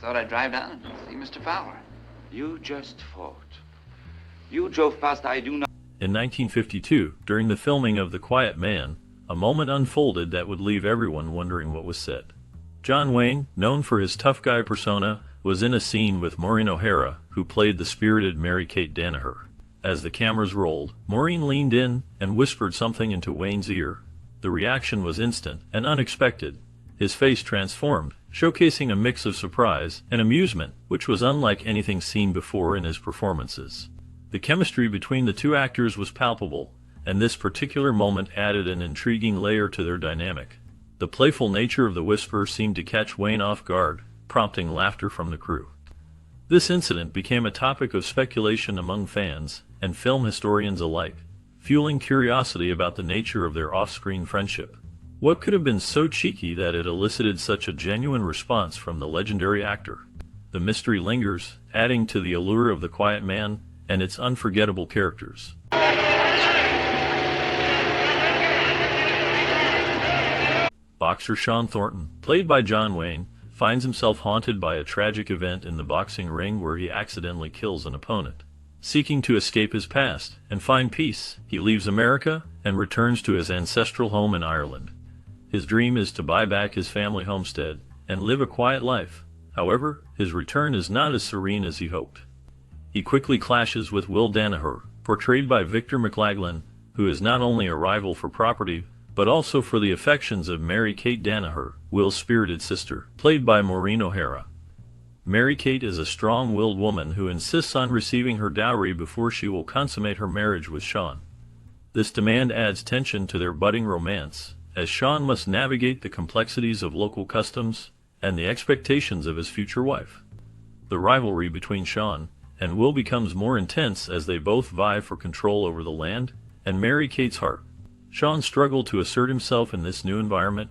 thought I'd drive down and see Mr. Fowler. You just fought. You drove past, I do not... In 1952, during the filming of The Quiet Man, a moment unfolded that would leave everyone wondering what was said. John Wayne, known for his tough guy persona, was in a scene with Maureen O'Hara, who played the spirited Mary-Kate Danaher. As the cameras rolled, Maureen leaned in and whispered something into Wayne's ear. The reaction was instant and unexpected. His face transformed, showcasing a mix of surprise and amusement, which was unlike anything seen before in his performances. The chemistry between the two actors was palpable, and this particular moment added an intriguing layer to their dynamic. The playful nature of the whisper seemed to catch Wayne off guard, prompting laughter from the crew. This incident became a topic of speculation among fans and film historians alike, fueling curiosity about the nature of their off-screen friendship. What could have been so cheeky that it elicited such a genuine response from the legendary actor? The mystery lingers, adding to the allure of The Quiet Man and its unforgettable characters. Boxer Sean Thornton, played by John Wayne, finds himself haunted by a tragic event in the boxing ring where he accidentally kills an opponent. Seeking to escape his past and find peace, he leaves America and returns to his ancestral home in Ireland. His dream is to buy back his family homestead and live a quiet life. However, his return is not as serene as he hoped. He quickly clashes with Will Danaher, portrayed by Victor McLaglen, who is not only a rival for property, but also for the affections of Mary-Kate Danaher, Will's spirited sister, played by Maureen O'Hara. Mary-Kate is a strong-willed woman who insists on receiving her dowry before she will consummate her marriage with Sean. This demand adds tension to their budding romance, as Sean must navigate the complexities of local customs and the expectations of his future wife. The rivalry between Sean and Will becomes more intense as they both vie for control over the land and Mary-Kate's heart. Sean's struggle to assert himself in this new environment,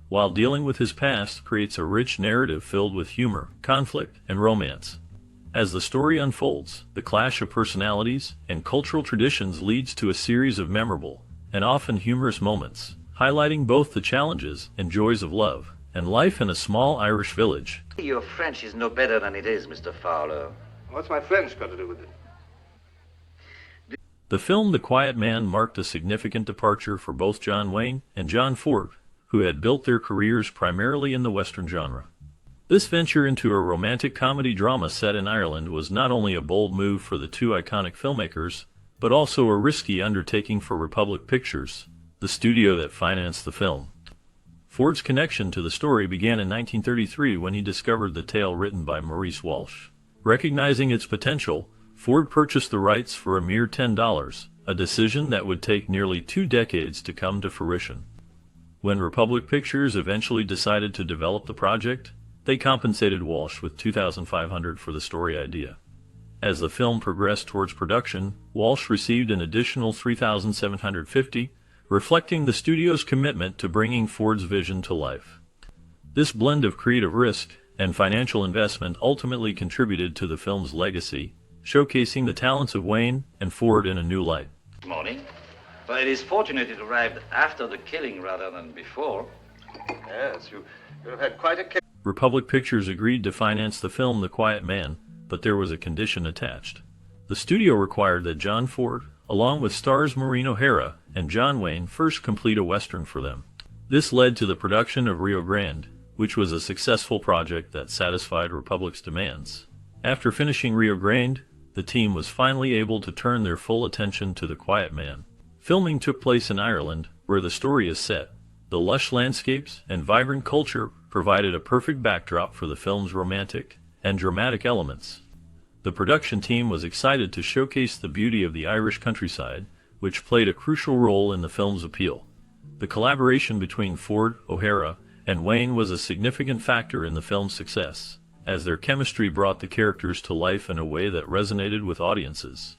while dealing with his past, creates a rich narrative filled with humor, conflict, and romance. As the story unfolds, the clash of personalities and cultural traditions leads to a series of memorable and often humorous moments, highlighting both the challenges and joys of love and life in a small Irish village. Your French is no better than it is, Mr. Fowler. What's my French got to do with it? The film The Quiet Man marked a significant departure for both John Wayne and John Ford, who had built their careers primarily in the Western genre. This venture into a romantic comedy drama set in Ireland was not only a bold move for the two iconic filmmakers, but also a risky undertaking for Republic Pictures, the studio that financed the film. Ford's connection to the story began in 1933 when he discovered the tale written by Maurice Walsh. Recognizing its potential, Ford purchased the rights for a mere $10, a decision that would take nearly 2 decades to come to fruition. When Republic Pictures eventually decided to develop the project, they compensated Walsh with $2,500 for the story idea. As the film progressed towards production, Walsh received an additional $3,750, reflecting the studio's commitment to bringing Ford's vision to life. This blend of creative risk and financial investment ultimately contributed to the film's legacy, showcasing the talents of Wayne and Ford in a new light. Good morning. Well, it is fortunate it arrived after the killing rather than before. Yes, you have had quite a case. Republic Pictures agreed to finance the film The Quiet Man, but there was a condition attached. The studio required that John Ford, along with stars Maureen O'Hara and John Wayne, first complete a Western for them. This led to the production of Rio Grande, which was a successful project that satisfied Republic's demands. After finishing Rio Grande, the team was finally able to turn their full attention to The Quiet Man. Filming took place in Ireland, where the story is set. The lush landscapes and vibrant culture provided a perfect backdrop for the film's romantic and dramatic elements. The production team was excited to showcase the beauty of the Irish countryside, which played a crucial role in the film's appeal. The collaboration between Ford, O'Hara, and Wayne was a significant factor in the film's success, as their chemistry brought the characters to life in a way that resonated with audiences.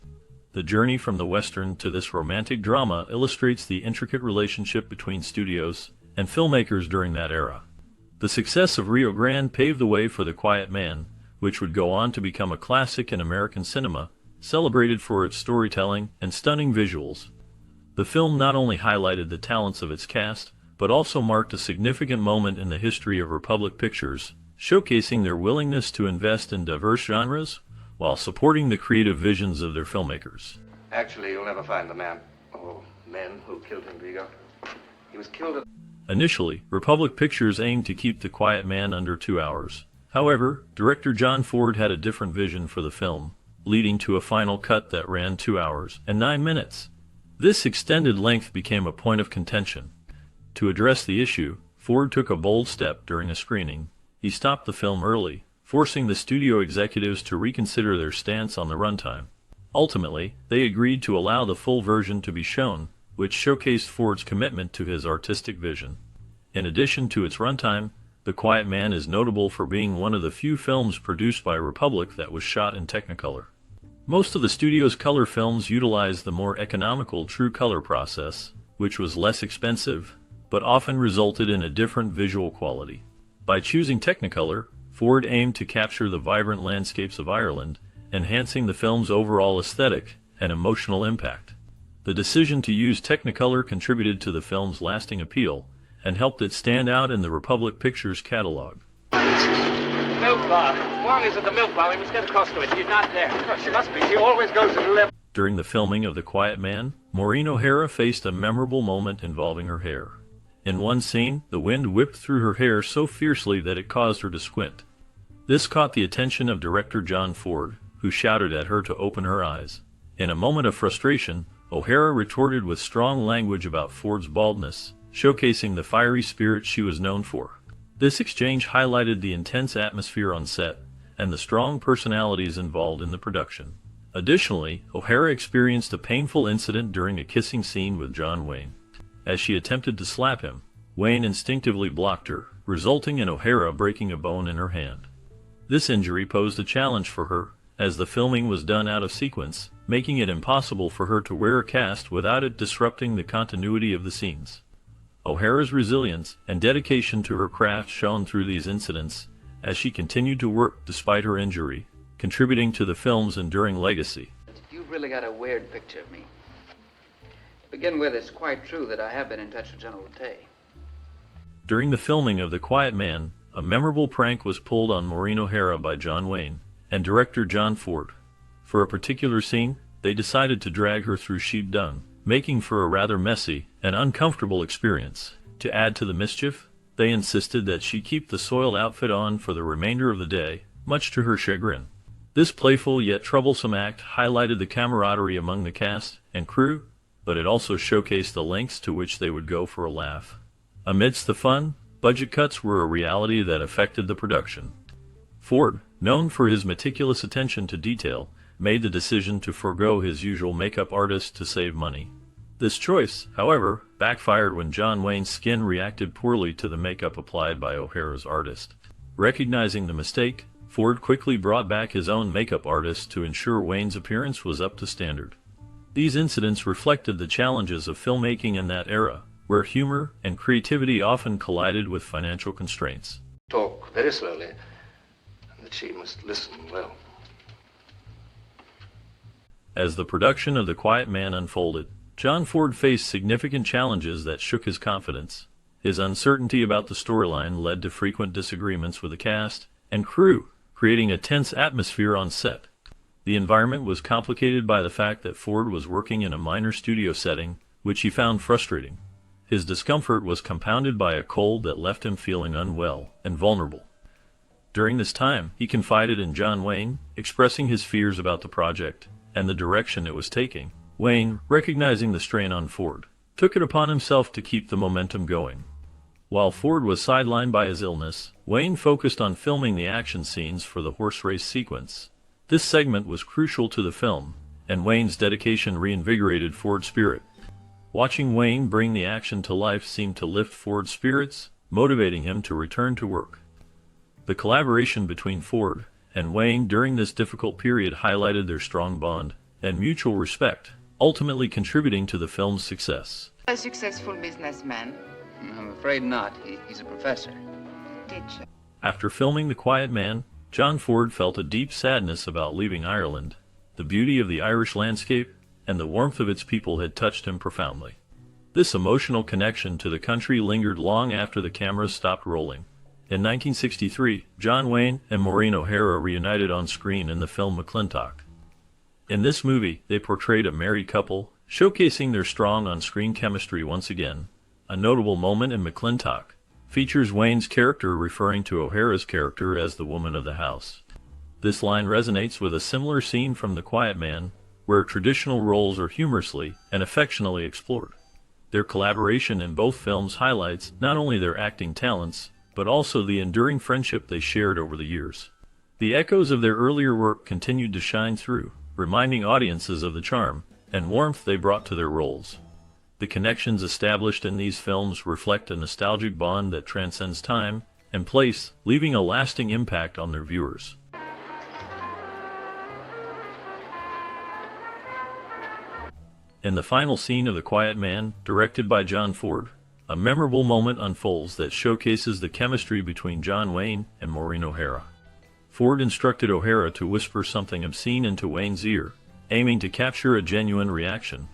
The journey from the Western to this romantic drama illustrates the intricate relationship between studios and filmmakers during that era. The success of Rio Grande paved the way for The Quiet Man, which would go on to become a classic in American cinema, celebrated for its storytelling and stunning visuals. The film not only highlighted the talents of its cast, but also marked a significant moment in the history of Republic Pictures, showcasing their willingness to invest in diverse genres while supporting the creative visions of their filmmakers. Actually, you'll never find the man, or men, who killed him, Vigo. He was killed at... Initially, Republic Pictures aimed to keep The Quiet Man under 2 hours. However, director John Ford had a different vision for the film, leading to a final cut that ran 2 hours and 9 minutes. This extended length became a point of contention. To address the issue, Ford took a bold step during a screening. He stopped the film early, forcing the studio executives to reconsider their stance on the runtime. Ultimately, they agreed to allow the full version to be shown, which showcased Ford's commitment to his artistic vision. In addition to its runtime, The Quiet Man is notable for being one of the few films produced by Republic that was shot in Technicolor. Most of the studio's color films utilized the more economical True Color process, which was less expensive, but often resulted in a different visual quality. By choosing Technicolor, Ford aimed to capture the vibrant landscapes of Ireland, enhancing the film's overall aesthetic and emotional impact. The decision to use Technicolor contributed to the film's lasting appeal and helped it stand out in the Republic Pictures catalog. Milk bar. Wong is at the milk bar. We must get across to it. She's not there. Oh, she must be. She always goes to the left. During the filming of The Quiet Man, Maureen O'Hara faced a memorable moment involving her hair. In one scene, the wind whipped through her hair so fiercely that it caused her to squint. This caught the attention of director John Ford, who shouted at her to open her eyes. In a moment of frustration, O'Hara retorted with strong language about Ford's baldness, showcasing the fiery spirit she was known for. This exchange highlighted the intense atmosphere on set and the strong personalities involved in the production. Additionally, O'Hara experienced a painful incident during a kissing scene with John Wayne. As she attempted to slap him, Wayne instinctively blocked her, resulting in O'Hara breaking a bone in her hand. This injury posed a challenge for her, as the filming was done out of sequence, making it impossible for her to wear a cast without it disrupting the continuity of the scenes. O'Hara's resilience and dedication to her craft shone through these incidents, as she continued to work despite her injury, contributing to the film's enduring legacy. You've really got a weird picture of me. To begin with, it's quite true that I have been in touch with General Tay. During the filming of The Quiet Man, a memorable prank was pulled on Maureen O'Hara by John Wayne and director John Ford. For a particular scene, they decided to drag her through sheep dung, making for a rather messy and uncomfortable experience. To add to the mischief, they insisted that she keep the soiled outfit on for the remainder of the day, much to her chagrin. This playful yet troublesome act highlighted the camaraderie among the cast and crew, but it also showcased the lengths to which they would go for a laugh. Amidst the fun, budget cuts were a reality that affected the production. Ford, known for his meticulous attention to detail, made the decision to forego his usual makeup artist to save money. This choice, however, backfired when John Wayne's skin reacted poorly to the makeup applied by O'Hara's artist. Recognizing the mistake, Ford quickly brought back his own makeup artist to ensure Wayne's appearance was up to standard. These incidents reflected the challenges of filmmaking in that era, where humor and creativity often collided with financial constraints. Talk very slowly, and that she must listen well. As the production of The Quiet Man unfolded, John Ford faced significant challenges that shook his confidence. His uncertainty about the storyline led to frequent disagreements with the cast and crew, creating a tense atmosphere on set. The environment was complicated by the fact that Ford was working in a minor studio setting, which he found frustrating. His discomfort was compounded by a cold that left him feeling unwell and vulnerable. During this time, he confided in John Wayne, expressing his fears about the project and the direction it was taking. Wayne, recognizing the strain on Ford, took it upon himself to keep the momentum going. While Ford was sidelined by his illness, Wayne focused on filming the action scenes for the horse race sequence. This segment was crucial to the film, and Wayne's dedication reinvigorated Ford's spirit. Watching Wayne bring the action to life seemed to lift Ford's spirits, motivating him to return to work. The collaboration between Ford and Wayne during this difficult period highlighted their strong bond and mutual respect, ultimately contributing to the film's success. A successful businessman. I'm afraid not. He's a professor. Teacher. After filming The Quiet Man, John Ford felt a deep sadness about leaving Ireland. The beauty of the Irish landscape and the warmth of its people had touched him profoundly. This emotional connection to the country lingered long after the cameras stopped rolling. In 1963, John Wayne and Maureen O'Hara reunited on screen in the film McLintock. In this movie, they portrayed a married couple, showcasing their strong on-screen chemistry once again. A notable moment in McLintock features Wayne's character referring to O'Hara's character as the woman of the house. This line resonates with a similar scene from The Quiet Man, where traditional roles are humorously and affectionately explored. Their collaboration in both films highlights not only their acting talents, but also the enduring friendship they shared over the years. The echoes of their earlier work continued to shine through, reminding audiences of the charm and warmth they brought to their roles. The connections established in these films reflect a nostalgic bond that transcends time and place, leaving a lasting impact on their viewers. In the final scene of The Quiet Man, directed by John Ford, a memorable moment unfolds that showcases the chemistry between John Wayne and Maureen O'Hara. Ford instructed O'Hara to whisper something obscene into Wayne's ear, aiming to capture a genuine reaction.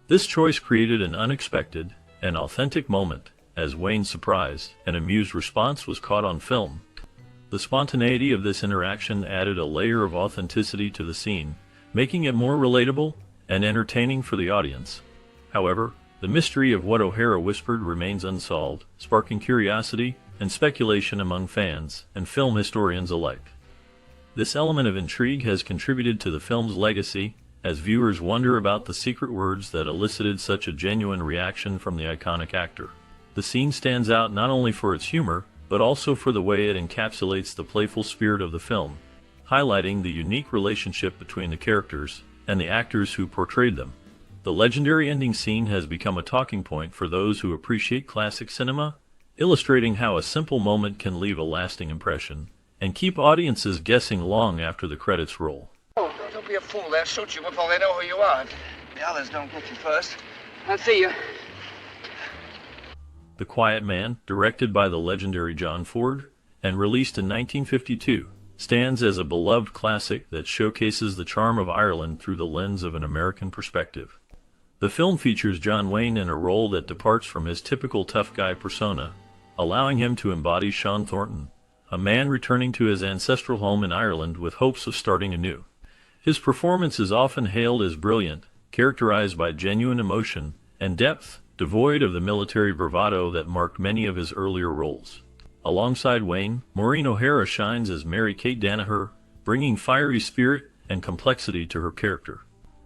This choice created an unexpected and authentic moment, as Wayne's surprised and amused response was caught on film. The spontaneity of this interaction added a layer of authenticity to the scene, making it more relatable and entertaining for the audience. However, the mystery of what O'Hara whispered remains unsolved, sparking curiosity and speculation among fans and film historians alike. This element of intrigue has contributed to the film's legacy, as viewers wonder about the secret words that elicited such a genuine reaction from the iconic actor. The scene stands out not only for its humor, but also for the way it encapsulates the playful spirit of the film, highlighting the unique relationship between the characters and the actors who portrayed them. The legendary ending scene has become a talking point for those who appreciate classic cinema, illustrating how a simple moment can leave a lasting impression and keep audiences guessing long after the credits roll. Oh, don't be a fool. They'll shoot you before they know who you are. The others don't get you first. I'll see you. The Quiet Man, directed by the legendary John Ford and released in 1952, stands as a beloved classic that showcases the charm of Ireland through the lens of an American perspective. The film features John Wayne in a role that departs from his typical tough guy persona, allowing him to embody Sean Thornton, a man returning to his ancestral home in Ireland with hopes of starting anew. His performance is often hailed as brilliant, characterized by genuine emotion and depth, devoid of the military bravado that marked many of his earlier roles. Alongside Wayne, Maureen O'Hara shines as Mary Kate Danaher, bringing fiery spirit and complexity to her character.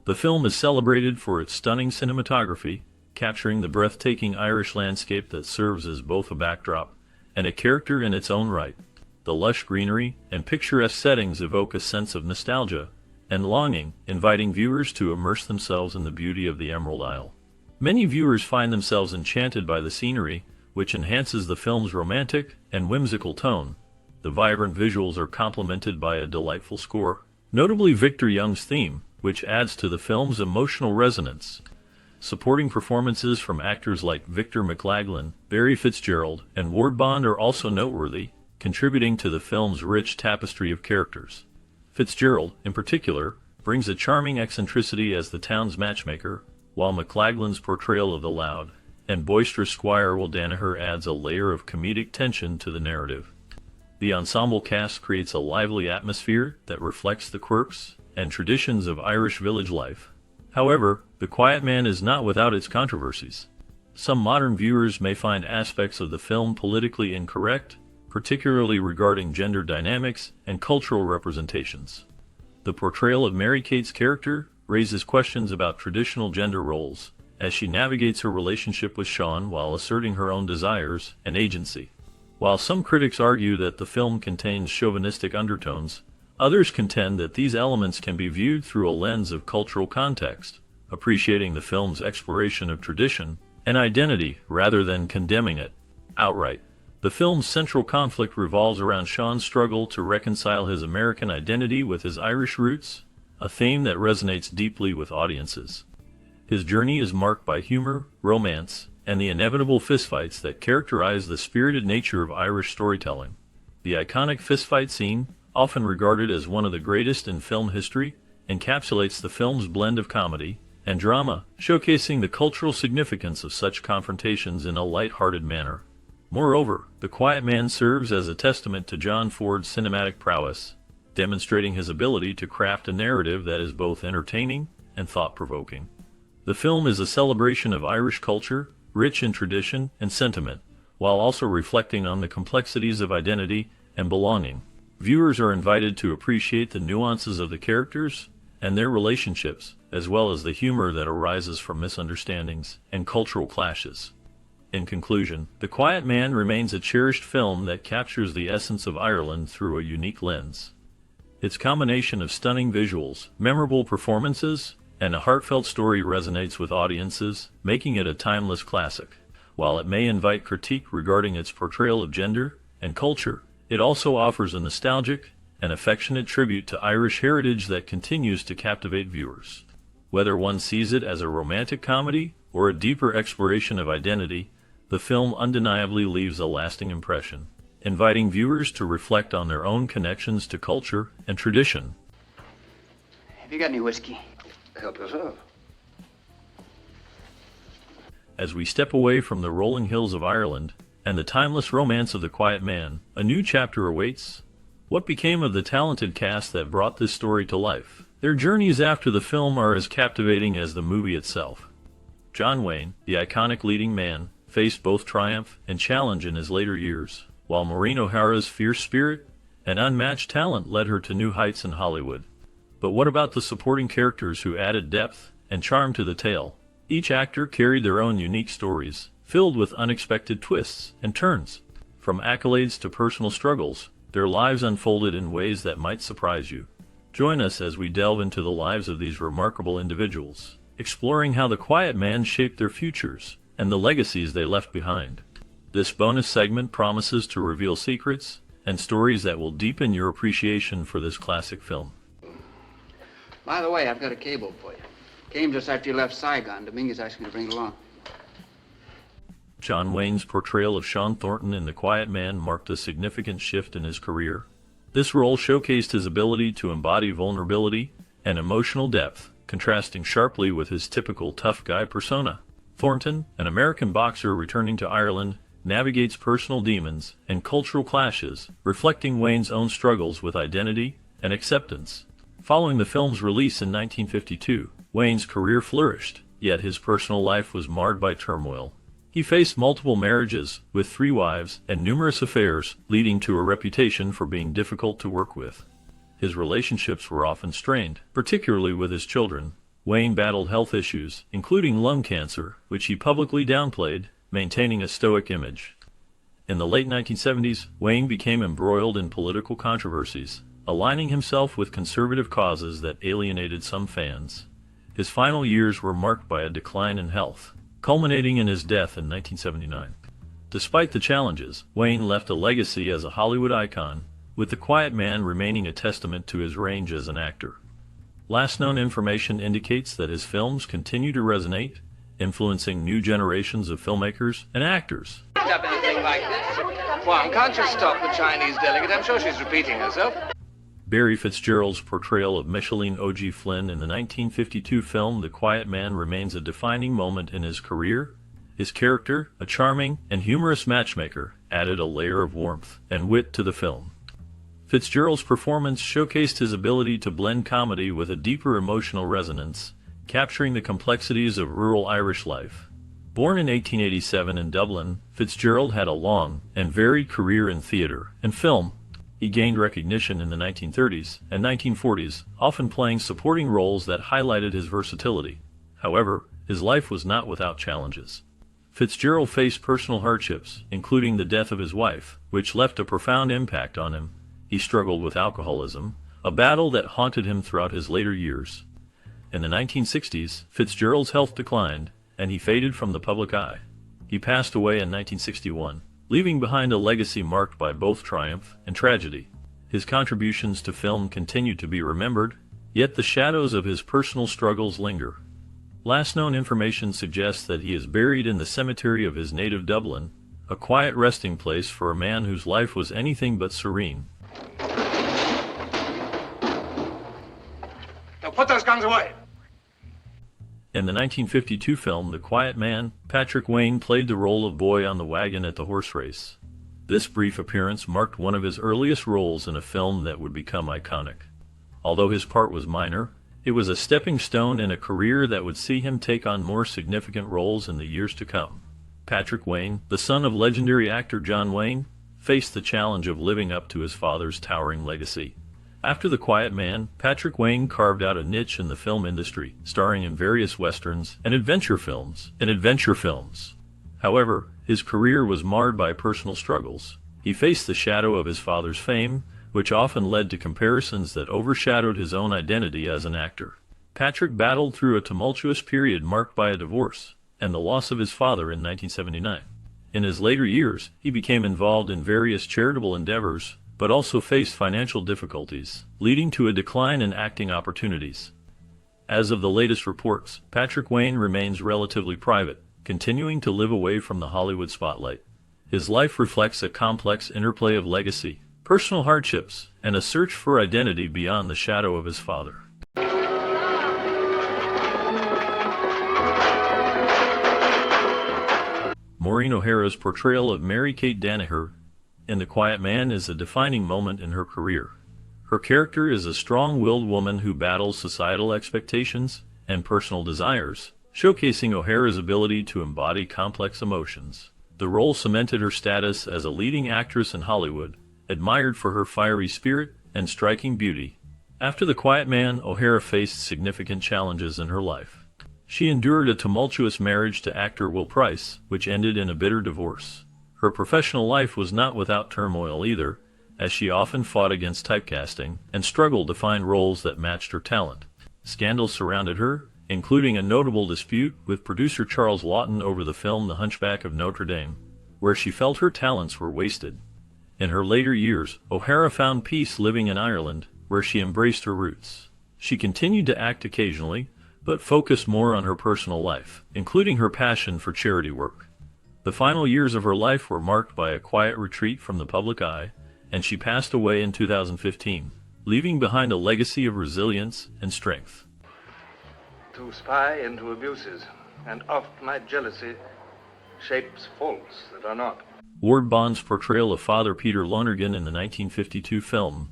The film is celebrated for its stunning cinematography, capturing the breathtaking Irish landscape that serves as both a backdrop and a character in its own right. The lush greenery and picturesque settings evoke a sense of nostalgia and longing, inviting viewers to immerse themselves in the beauty of the Emerald Isle. Many viewers find themselves enchanted by the scenery, which enhances the film's romantic and whimsical tone. The vibrant visuals are complemented by a delightful score, notably Victor Young's theme, which adds to the film's emotional resonance. Supporting performances from actors like Victor McLaglen, Barry Fitzgerald, and Ward Bond are also noteworthy, contributing to the film's rich tapestry of characters. Fitzgerald, in particular, brings a charming eccentricity as the town's matchmaker, while McLaglen's portrayal of the loud and boisterous Squire Will Danaher adds a layer of comedic tension to the narrative. The ensemble cast creates a lively atmosphere that reflects the quirks and traditions of Irish village life. However, The Quiet Man is not without its controversies. Some modern viewers may find aspects of the film politically incorrect, particularly regarding gender dynamics and cultural representations. The portrayal of Mary Kate's character raises questions about traditional gender roles, as she navigates her relationship with Sean while asserting her own desires and agency. While some critics argue that the film contains chauvinistic undertones, others contend that these elements can be viewed through a lens of cultural context, appreciating the film's exploration of tradition and identity rather than condemning it outright. The film's central conflict revolves around Sean's struggle to reconcile his American identity with his Irish roots, a theme that resonates deeply with audiences. His journey is marked by humor, romance, and the inevitable fistfights that characterize the spirited nature of Irish storytelling. The iconic fistfight scene, often regarded as one of the greatest in film history, encapsulates the film's blend of comedy and drama, showcasing the cultural significance of such confrontations in a light-hearted manner. Moreover, The Quiet Man serves as a testament to John Ford's cinematic prowess, demonstrating his ability to craft a narrative that is both entertaining and thought-provoking. The film is a celebration of Irish culture, rich in tradition and sentiment, while also reflecting on the complexities of identity and belonging. Viewers are invited to appreciate the nuances of the characters and their relationships, as well as the humor that arises from misunderstandings and cultural clashes. In conclusion, The Quiet Man remains a cherished film that captures the essence of Ireland through a unique lens. Its combination of stunning visuals, memorable performances, and a heartfelt story resonates with audiences, making it a timeless classic. While it may invite critique regarding its portrayal of gender and culture, it also offers a nostalgic and affectionate tribute to Irish heritage that continues to captivate viewers. Whether one sees it as a romantic comedy or a deeper exploration of identity, the film undeniably leaves a lasting impression, inviting viewers to reflect on their own connections to culture and tradition. Have you got any whiskey? Help yourself. As we step away from the rolling hills of Ireland and the timeless romance of The Quiet Man, a new chapter awaits. What became of the talented cast that brought this story to life? Their journeys after the film are as captivating as the movie itself. John Wayne, the iconic leading man, faced both triumph and challenge in his later years, while Maureen O'Hara's fierce spirit and unmatched talent led her to new heights in Hollywood. But what about the supporting characters who added depth and charm to the tale? Each actor carried their own unique stories, filled with unexpected twists and turns. From accolades to personal struggles, their lives unfolded in ways that might surprise you. Join us as we delve into the lives of these remarkable individuals, exploring how The Quiet Man shaped their futures and the legacies they left behind. This bonus segment promises to reveal secrets and stories that will deepen your appreciation for this classic film. By the way, I've got a cable for you. Came just after you left Saigon. Dominguez asked me to bring it along. John Wayne's portrayal of Sean Thornton in The Quiet Man marked a significant shift in his career. This role showcased his ability to embody vulnerability and emotional depth, contrasting sharply with his typical tough guy persona. Thornton, an American boxer returning to Ireland, navigates personal demons and cultural clashes, reflecting Wayne's own struggles with identity and acceptance. Following the film's release in 1952, Wayne's career flourished, yet his personal life was marred by turmoil. He faced multiple marriages, with 3 wives, and numerous affairs, leading to a reputation for being difficult to work with. His relationships were often strained, particularly with his children. Wayne battled health issues, including lung cancer, which he publicly downplayed, maintaining a stoic image. In the late 1970s, Wayne became embroiled in political controversies, aligning himself with conservative causes that alienated some fans. His final years were marked by a decline in health, culminating in his death in 1979. Despite the challenges, Wayne left a legacy as a Hollywood icon, with The Quiet Man remaining a testament to his range as an actor. Last known information indicates that his films continue to resonate, influencing new generations of filmmakers and actors. Up anything like this? Juan, can't you stop the Chinese delegate? I'm sure she's repeating herself. Barry Fitzgerald's portrayal of Micheline O.G. Flynn in the 1952 film The Quiet Man remains a defining moment in his career. His character, a charming and humorous matchmaker, added a layer of warmth and wit to the film. Fitzgerald's performance showcased his ability to blend comedy with a deeper emotional resonance, capturing the complexities of rural Irish life. Born in 1887 in Dublin, Fitzgerald had a long and varied career in theater and film. He gained recognition in the 1930s and 1940s, often playing supporting roles that highlighted his versatility. However, his life was not without challenges. Fitzgerald faced personal hardships, including the death of his wife, which left a profound impact on him. He struggled with alcoholism, a battle that haunted him throughout his later years. In the 1960s, Fitzgerald's health declined, and he faded from the public eye. He passed away in 1961, leaving behind a legacy marked by both triumph and tragedy. His contributions to film continue to be remembered, yet the shadows of his personal struggles linger. Last known information suggests that he is buried in the cemetery of his native Dublin, a quiet resting place for a man whose life was anything but serene. Now put those guns away. In the 1952 film The Quiet Man, Patrick Wayne played the role of Boy on the Wagon at the horse race. This brief appearance marked one of his earliest roles in a film that would become iconic. Although his part was minor, it was a stepping stone in a career that would see him take on more significant roles in the years to come. Patrick Wayne, the son of legendary actor John Wayne, faced the challenge of living up to his father's towering legacy. After The Quiet Man, Patrick Wayne carved out a niche in the film industry, starring in various westerns and adventure films. However, his career was marred by personal struggles. He faced the shadow of his father's fame, which often led to comparisons that overshadowed his own identity as an actor. Patrick battled through a tumultuous period marked by a divorce and the loss of his father in 1979. In his later years, he became involved in various charitable endeavors, but also faced financial difficulties, leading to a decline in acting opportunities. As of the latest reports, Patrick Wayne remains relatively private, continuing to live away from the Hollywood spotlight. His life reflects a complex interplay of legacy, personal hardships, and a search for identity beyond the shadow of his father. Maureen O'Hara's portrayal of Mary-Kate Danaher in The Quiet Man is a defining moment in her career. Her character is a strong-willed woman who battles societal expectations and personal desires, showcasing O'Hara's ability to embody complex emotions. The role cemented her status as a leading actress in Hollywood, admired for her fiery spirit and striking beauty. After The Quiet Man, O'Hara faced significant challenges in her life. She endured a tumultuous marriage to actor Will Price, which ended in a bitter divorce. Her professional life was not without turmoil either, as she often fought against typecasting and struggled to find roles that matched her talent. Scandals surrounded her, including a notable dispute with producer Charles Laughton over the film The Hunchback of Notre Dame, where she felt her talents were wasted. In her later years, O'Hara found peace living in Ireland, where she embraced her roots. She continued to act occasionally, but focused more on her personal life, including her passion for charity work. The final years of her life were marked by a quiet retreat from the public eye, and she passed away in 2015, leaving behind a legacy of resilience and strength. To spy into abuses, and oft my jealousy shapes faults that are not. Ward Bond's portrayal of Father Peter Lonergan in the 1952 film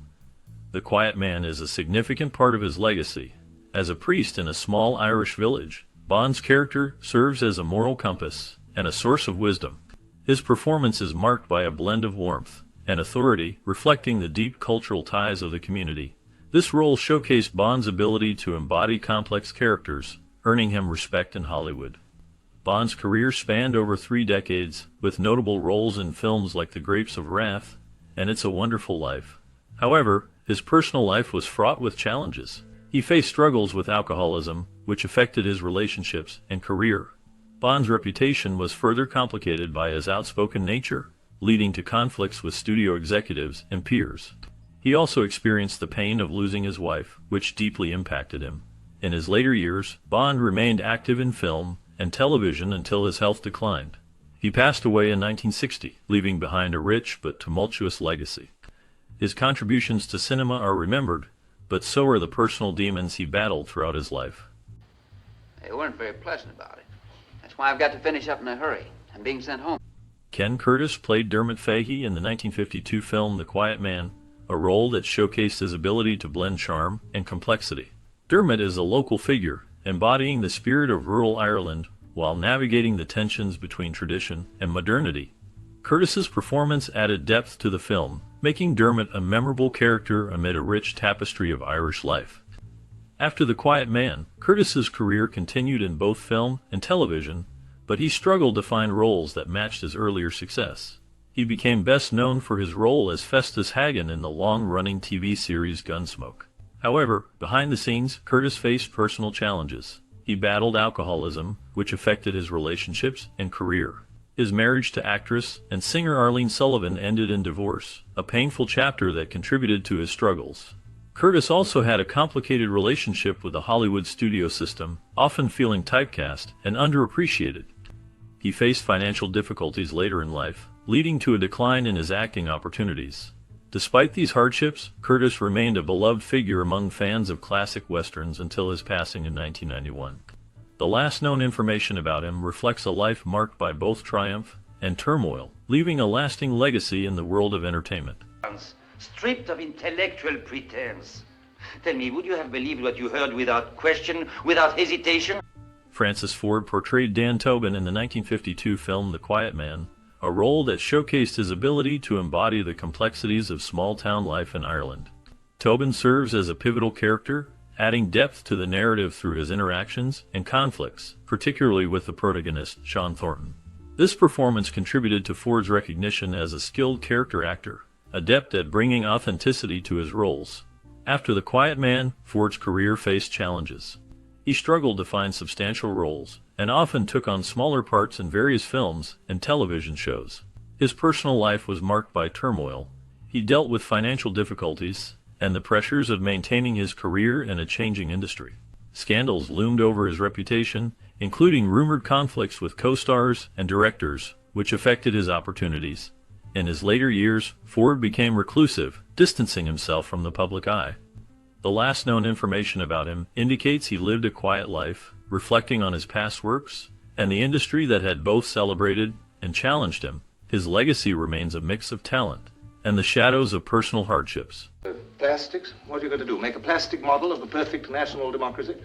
The Quiet Man is a significant part of his legacy. As a priest in a small Irish village, Bond's character serves as a moral compass and a source of wisdom. His performance is marked by a blend of warmth and authority, reflecting the deep cultural ties of the community. This role showcased Bond's ability to embody complex characters, earning him respect in Hollywood. Bond's career spanned over 3 decades, with notable roles in films like The Grapes of Wrath and It's a Wonderful Life. However, his personal life was fraught with challenges. He faced struggles with alcoholism, which affected his relationships and career. Bond's reputation was further complicated by his outspoken nature, leading to conflicts with studio executives and peers. He also experienced the pain of losing his wife, which deeply impacted him. In his later years, Bond remained active in film and television until his health declined. He passed away in 1960, leaving behind a rich but tumultuous legacy. His contributions to cinema are remembered, but so are the personal demons he battled throughout his life. They weren't very pleasant about it. That's why I've got to finish up in a hurry. I'm being sent home. Ken Curtis played Dermot Fahey in the 1952 film The Quiet Man, a role that showcased his ability to blend charm and complexity. Dermot is a local figure, embodying the spirit of rural Ireland while navigating the tensions between tradition and modernity. Curtis's performance added depth to the film, making Dermot a memorable character amid a rich tapestry of Irish life. After The Quiet Man, Curtis's career continued in both film and television, but he struggled to find roles that matched his earlier success. He became best known for his role as Festus Hagen in the long-running TV series Gunsmoke. However, behind the scenes, Curtis faced personal challenges. He battled alcoholism, which affected his relationships and career. His marriage to actress and singer Arlene Sullivan ended in divorce, a painful chapter that contributed to his struggles. Curtis also had a complicated relationship with the Hollywood studio system, often feeling typecast and underappreciated. He faced financial difficulties later in life, leading to a decline in his acting opportunities. Despite these hardships, Curtis remained a beloved figure among fans of classic westerns until his passing in 1991. The last known information about him reflects a life marked by both triumph and turmoil, leaving a lasting legacy in the world of entertainment. Stripped of intellectual pretense. Tell me, would you have believed what you heard without question, without hesitation? Francis Ford portrayed Dan Tobin in the 1952 film The Quiet Man, a role that showcased his ability to embody the complexities of small-town life in Ireland. Tobin serves as a pivotal character, adding depth to the narrative through his interactions and conflicts, particularly with the protagonist, Sean Thornton. This performance contributed to Ford's recognition as a skilled character actor, adept at bringing authenticity to his roles. After The Quiet Man, Ford's career faced challenges. He struggled to find substantial roles, and often took on smaller parts in various films and television shows. His personal life was marked by turmoil. He dealt with financial difficulties and the pressures of maintaining his career in a changing industry. Scandals loomed over his reputation, including rumored conflicts with co-stars and directors, which affected his opportunities. In his later years, Ford became reclusive, distancing himself from the public eye. The last known information about him indicates he lived a quiet life, reflecting on his past works and the industry that had both celebrated and challenged him. His legacy remains a mix of talent and the shadows of personal hardships. Plastics? What are you going to do? Make a plastic model of the perfect national democracy?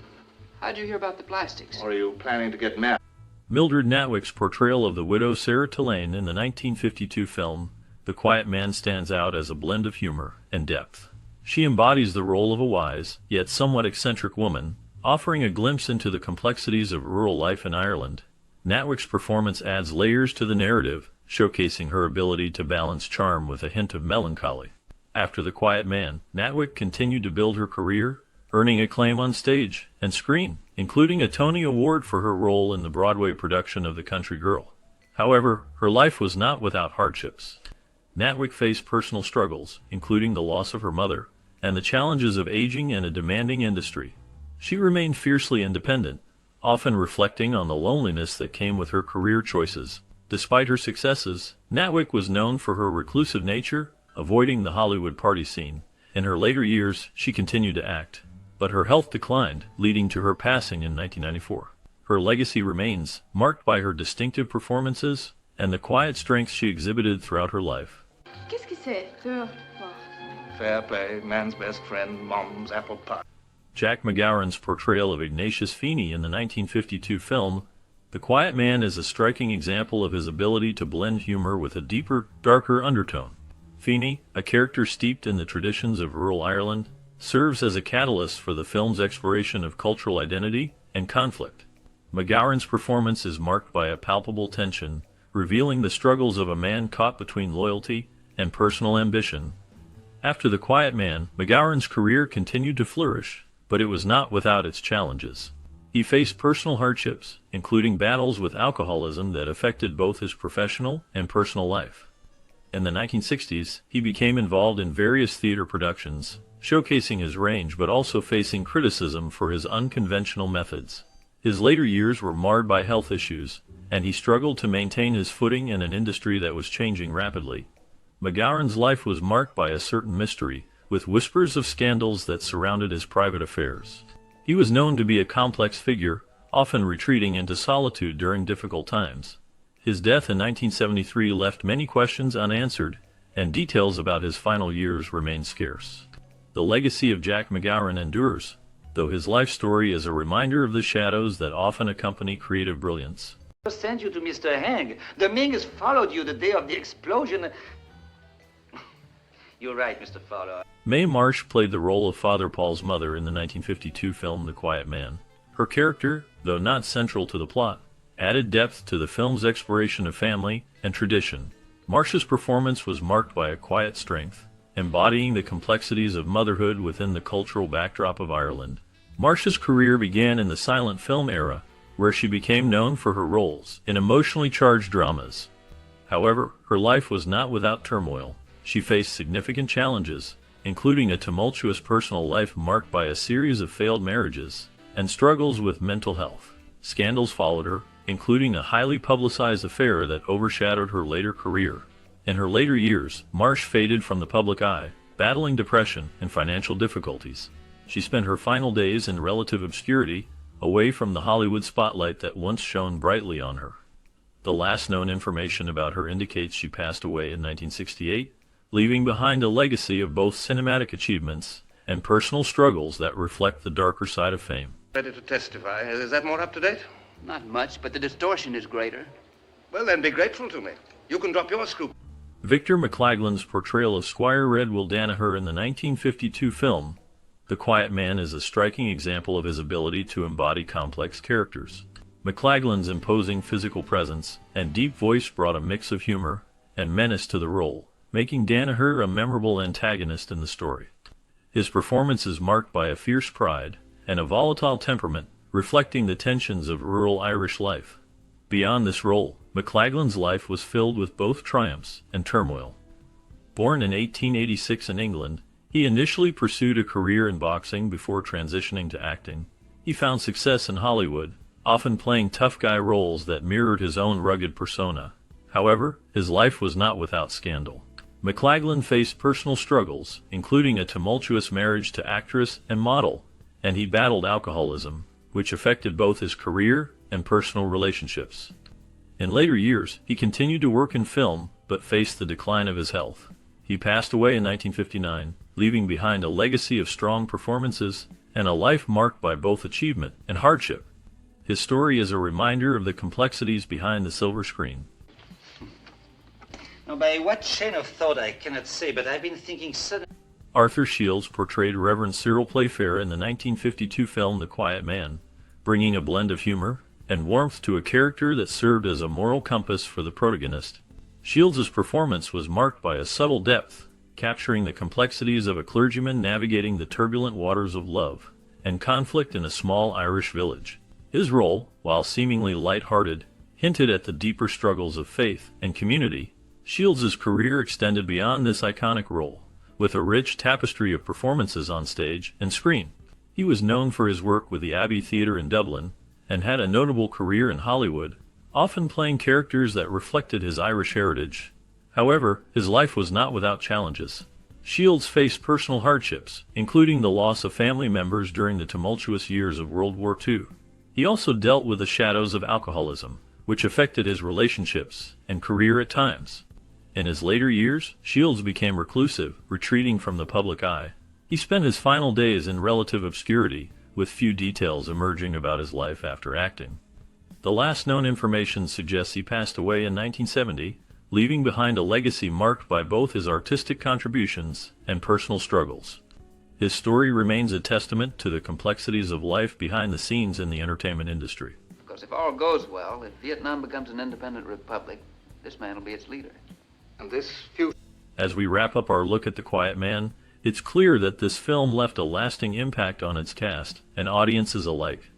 How'd you hear about the plastics? Or are you planning to get married? Mildred Natwick's portrayal of the widow Sarah Tulane in the 1952 film The Quiet Man stands out as a blend of humor and depth. She embodies the role of a wise, yet somewhat eccentric woman, offering a glimpse into the complexities of rural life in Ireland. Natwick's performance adds layers to the narrative, showcasing her ability to balance charm with a hint of melancholy. After The Quiet Man, Natwick continued to build her career, earning acclaim on stage and screen, including a Tony Award for her role in the Broadway production of The Country Girl. However, her life was not without hardships. Natwick faced personal struggles, including the loss of her mother, and the challenges of aging in a demanding industry. She remained fiercely independent, often reflecting on the loneliness that came with her career choices. Despite her successes, Natwick was known for her reclusive nature, avoiding the Hollywood party scene. In her later years, she continued to act, but her health declined, leading to her passing in 1994. Her legacy remains, marked by her distinctive performances and the quiet strength she exhibited throughout her life. Qu'est-ce que c'est? Peur. Fair play, man's best friend, mom's apple pie. Jack McGowan's portrayal of Ignatius Feeney in the 1952 film The Quiet Man is a striking example of his ability to blend humor with a deeper, darker undertone. Feeney, a character steeped in the traditions of rural Ireland, serves as a catalyst for the film's exploration of cultural identity and conflict. McGowan's performance is marked by a palpable tension, revealing the struggles of a man caught between loyalty and personal ambition. After The Quiet Man, McGowan's career continued to flourish, but it was not without its challenges. He faced personal hardships, including battles with alcoholism that affected both his professional and personal life. In the 1960s, he became involved in various theater productions, showcasing his range but also facing criticism for his unconventional methods. His later years were marred by health issues, and he struggled to maintain his footing in an industry that was changing rapidly. McGowan's life was marked by a certain mystery, with whispers of scandals that surrounded his private affairs. He was known to be a complex figure, often retreating into solitude during difficult times. His death in 1973 left many questions unanswered, and details about his final years remain scarce. The legacy of Jack McGowan endures, though his life story is a reminder of the shadows that often accompany creative brilliance. I sent you to Mr. Heng. The Mings followed you the day of the explosion. You're right, Mr. Fowler. Mae Marsh played the role of Father Paul's mother in the 1952 film The Quiet Man. Her character, though not central to the plot, added depth to the film's exploration of family and tradition. Marsh's performance was marked by a quiet strength, embodying the complexities of motherhood within the cultural backdrop of Ireland. Marsh's career began in the silent film era, where she became known for her roles in emotionally charged dramas. However, her life was not without turmoil. She faced significant challenges, including a tumultuous personal life marked by a series of failed marriages and struggles with mental health. Scandals followed her, including a highly publicized affair that overshadowed her later career. In her later years, Marsh faded from the public eye, battling depression and financial difficulties. She spent her final days in relative obscurity, away from the Hollywood spotlight that once shone brightly on her. The last known information about her indicates she passed away in 1968, leaving behind a legacy of both cinematic achievements and personal struggles that reflect the darker side of fame. Ready to testify. Is that more up to date? Not much, but the distortion is greater. Well, then be grateful to me. You can drop your scoop. Victor McLaglen's portrayal of Squire Redwill Danaher in the 1952 film The Quiet Man is a striking example of his ability to embody complex characters. McLaglen's imposing physical presence and deep voice brought a mix of humor and menace to the role, making Danaher a memorable antagonist in the story. His performance is marked by a fierce pride and a volatile temperament, reflecting the tensions of rural Irish life. Beyond this role, McLaglen's life was filled with both triumphs and turmoil. Born in 1886 in England, he initially pursued a career in boxing before transitioning to acting. He found success in Hollywood, often playing tough guy roles that mirrored his own rugged persona. However, his life was not without scandal. McLaglen faced personal struggles, including a tumultuous marriage to actress and model, and he battled alcoholism, which affected both his career and personal relationships. In later years, he continued to work in film, but faced the decline of his health. He passed away in 1959, leaving behind a legacy of strong performances and a life marked by both achievement and hardship. His story is a reminder of the complexities behind the silver screen. Now, by what chain of thought I cannot say, but I've been thinking suddenly. Arthur Shields portrayed Reverend Cyril Playfair in the 1952 film The Quiet Man, bringing a blend of humor and warmth to a character that served as a moral compass for the protagonist. Shields' performance was marked by a subtle depth, capturing the complexities of a clergyman navigating the turbulent waters of love and conflict in a small Irish village. His role, while seemingly light-hearted, hinted at the deeper struggles of faith and community. Shields' career extended beyond this iconic role, with a rich tapestry of performances on stage and screen. He was known for his work with the Abbey Theatre in Dublin, and had a notable career in Hollywood, often playing characters that reflected his Irish heritage. However, his life was not without challenges. Shields faced personal hardships, including the loss of family members during the tumultuous years of World War II. He also dealt with the shadows of alcoholism, which affected his relationships and career at times. In his later years, Shields became reclusive, retreating from the public eye. He spent his final days in relative obscurity, with few details emerging about his life after acting. The last known information suggests he passed away in 1970, leaving behind a legacy marked by both his artistic contributions and personal struggles. His story remains a testament to the complexities of life behind the scenes in the entertainment industry. Because if all goes well, if Vietnam becomes an independent republic, this man will be its leader. And this future. As we wrap up our look at The Quiet Man, it's clear that this film left a lasting impact on its cast and audiences alike.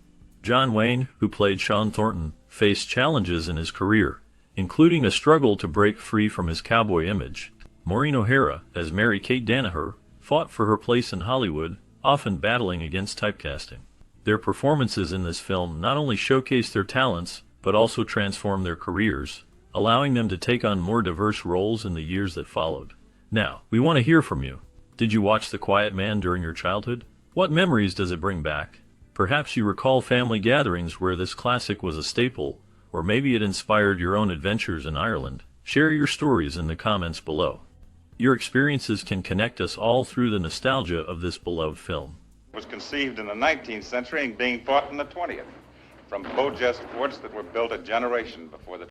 John Wayne, who played Sean Thornton, faced challenges in his career, including a struggle to break free from his cowboy image. Maureen O'Hara, as Mary Kate Danaher, fought for her place in Hollywood, often battling against typecasting. Their performances in this film not only showcased their talents, but also transformed their careers, allowing them to take on more diverse roles in the years that followed. Now, we want to hear from you. Did you watch The Quiet Man during your childhood? What memories does it bring back? Perhaps you recall family gatherings where this classic was a staple, or maybe it inspired your own adventures in Ireland. Share your stories in the comments below. Your experiences can connect us all through the nostalgia of this beloved film. It was conceived in the 19th century and being fought in the 20th, from Bojest forts that were built a generation before the